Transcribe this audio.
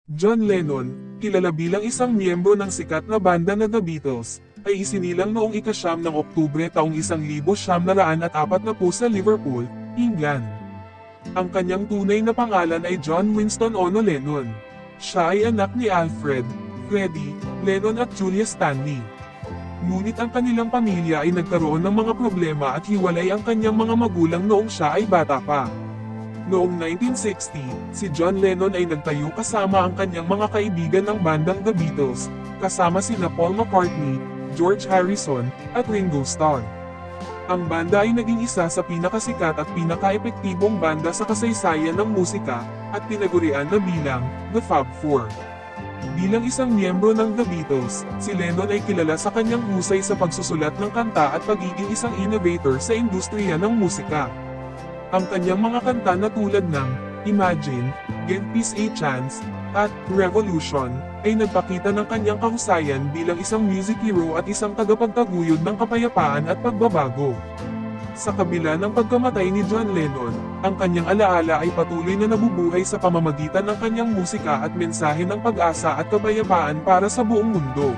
John Lennon, kilala bilang isang miyembro ng sikat na banda na The Beatles, ay isinilang noong ika-9 ng Oktubre taong 1940 sa Liverpool, England. Ang kanyang tunay na pangalan ay John Winston Ono Lennon. Siya ay anak ni Alfred, Freddie, Lennon at Julia Stanley. Ngunit ang kanilang pamilya ay nagkaroon ng mga problema at hiwalay ang kanyang mga magulang noong siya ay bata pa. Noong 1960, si John Lennon ay nagtayo kasama ang kanyang mga kaibigan ng bandang The Beatles, kasama sina Paul McCartney, George Harrison, at Ringo Starr. Ang banda ay naging isa sa pinakasikat at pinaka-epektibong banda sa kasaysayan ng musika, at tinagurian na bilang The Fab Four. Bilang isang miyembro ng The Beatles, si Lennon ay kilala sa kanyang husay sa pagsusulat ng kanta at pagiging isang innovator sa industriya ng musika. Ang kanyang mga kanta na tulad ng Imagine, Give Peace a Chance, at Revolution, ay nagpakita ng kanyang kahusayan bilang isang music hero at isang tagapagtaguyod ng kapayapaan at pagbabago. Sa kabila ng pagkamatay ni John Lennon, ang kanyang alaala ay patuloy na nabubuhay sa pamamagitan ng kanyang musika at mensahe ng pag-asa at kapayapaan para sa buong mundo.